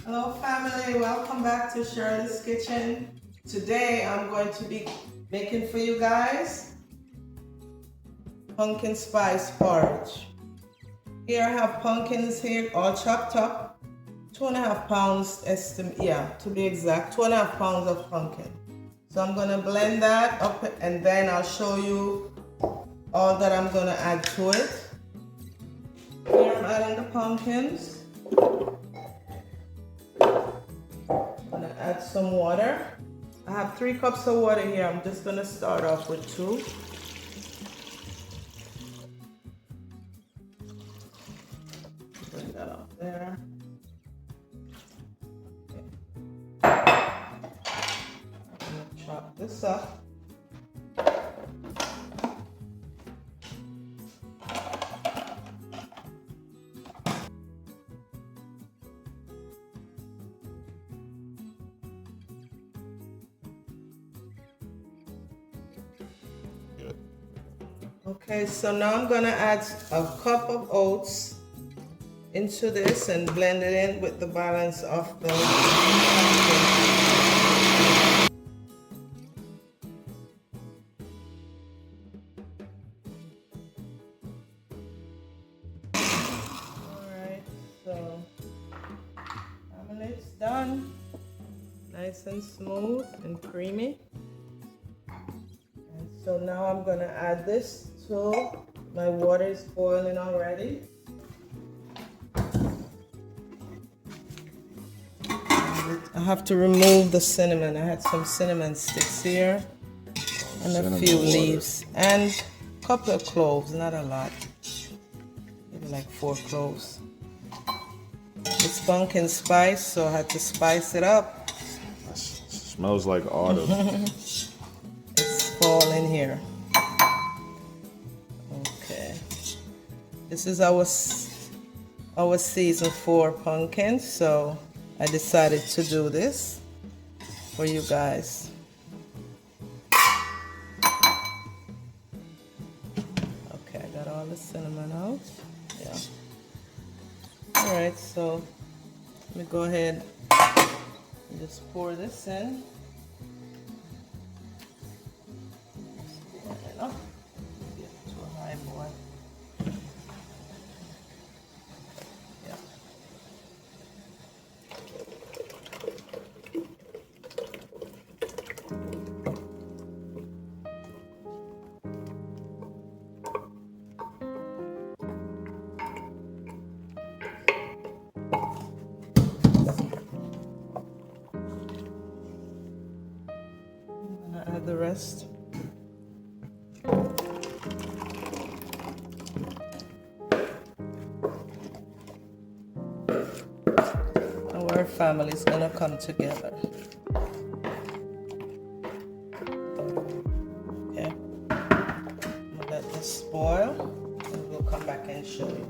Hello family, welcome back to Shirley's Kitchen. Today I'm going to be making for you guys pumpkin spice porridge. Here I have pumpkins here all chopped up, 2.5 pounds to be exact, 2.5 pounds of pumpkin. So I'm gonna blend that up and then I'll show you all that I'm gonna add to it. Here I'm adding the pumpkins. Add some water. I have 3 cups of water here. I'm just going to start off with 2. Bring that up there. Okay. I'm going to chop this up. Okay, so now I'm gonna add a cup of oats into this and blend it in with the balance of the pumpkin. Alright, so it's done. Nice and smooth and creamy. And so now I'm gonna add this. So my water is boiling already. I have to remove the cinnamon. I had some cinnamon sticks here and a few leaves and a couple of cloves, not a lot, maybe like 4 cloves. It's pumpkin spice, so I had to spice it up. It smells like autumn. It's fall in here. Okay, this is our season 4 pumpkin, so I decided to do this for you guys. Okay, I got all the cinnamon out. Yeah. All right, so let me go ahead and just pour this in. Enough. Get it to a high boil. Yeah. I'm gonna add the rest. Our family is gonna come together. Okay, we'll let this boil and we'll come back and show you.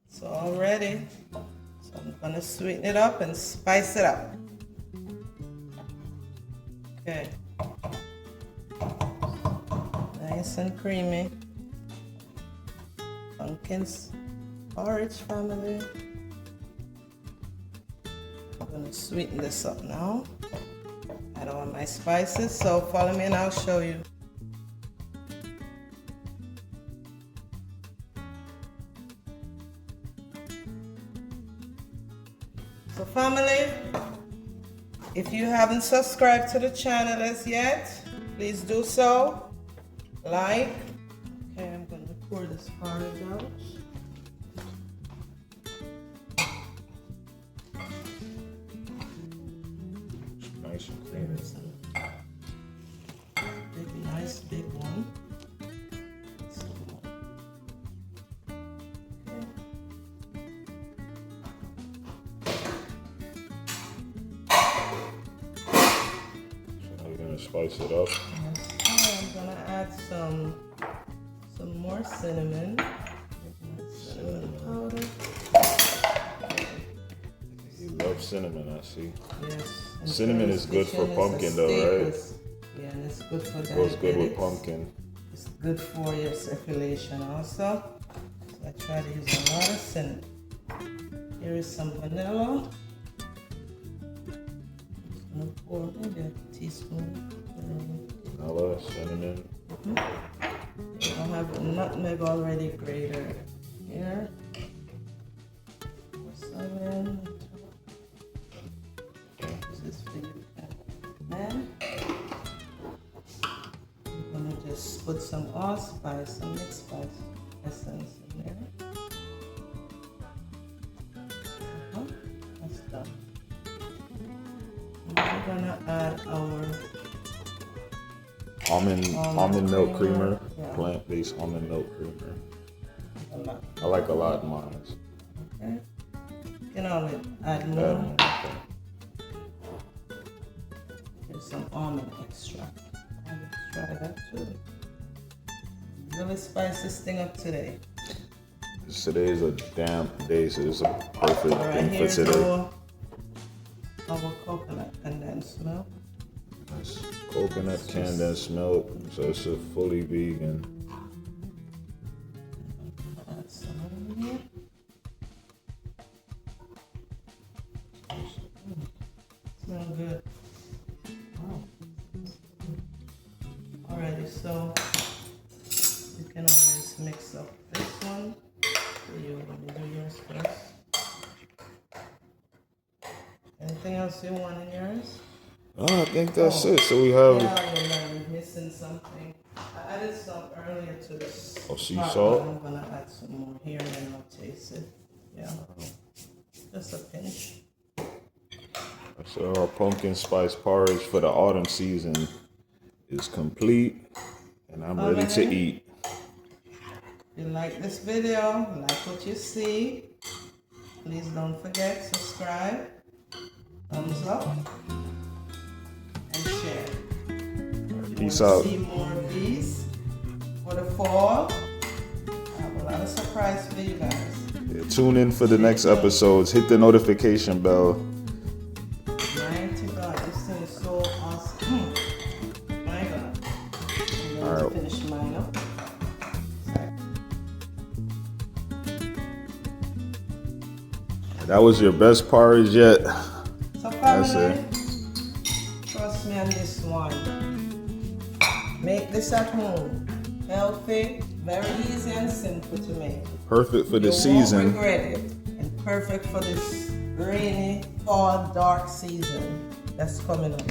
So all ready. So I'm gonna sweeten it up and spice it up. Okay. Nice and creamy. Pumpkins porridge family. I'm gonna sweeten this up now. Add all my spices, so follow me and I'll show you. So family, if you haven't subscribed to the channel as yet, please do so. Like. Okay, I'm going to pour this porridge out. Nice and creamy. Nice big one. Spice it up. I'm gonna add some more cinnamon. Cinnamon powder. You love cinnamon, I see. Yes. Cinnamon is good for pumpkin though, right? Yeah, and it's good for Goes good with diabetics. pumpkin. It's good for your circulation also. So I try to use a lot of cinnamon. Here is some vanilla. I'm gonna pour maybe a teaspoon. Vanilla, cinnamon. I have nutmeg already grated here. Pour some in. This is for you, man. I'm gonna just put some allspice, some mixed spice essence in there. That's done. Now we're gonna add our almond milk creamer. Yeah. Plant-based almond milk creamer. a lot. I like a lot in mine. Okay. You can always add more. There's some almond extract. Almond extract that too. Really spice this thing up today. Today is a damp day, so it's a perfect All right, thing for here's today. our coconut condensed milk. It's coconut condensed milk, so it's a fully vegan. Add some in here. Smell good. Wow. Alrighty, so you can always mix up this one. You do yours first. Anything else you want in yours? Oh, I think that's it. So we have Yeah, you're missing something. I added some earlier to this. sea pot, salt. but I'm gonna add some more here and then I'll taste it. Yeah. Just a pinch. So our pumpkin spice porridge for the autumn season is complete, and I'm ready to eat. If you like this video, like what you see, please don't forget, subscribe, thumbs up, and share. Peace If you want out. to see more of these for the fall, I have a lot of surprise for you guys. Yeah, tune in for the next episodes. Hit the notification bell. Mighty God, this thing is so awesome. My God. I'm going to finish mine up. That was your best porridge yet. So That's family, trust me on this one. Make this at home. Healthy, very easy and simple to make. Perfect for the You season. won't regret it. And perfect for this rainy, fall, dark season that's coming up.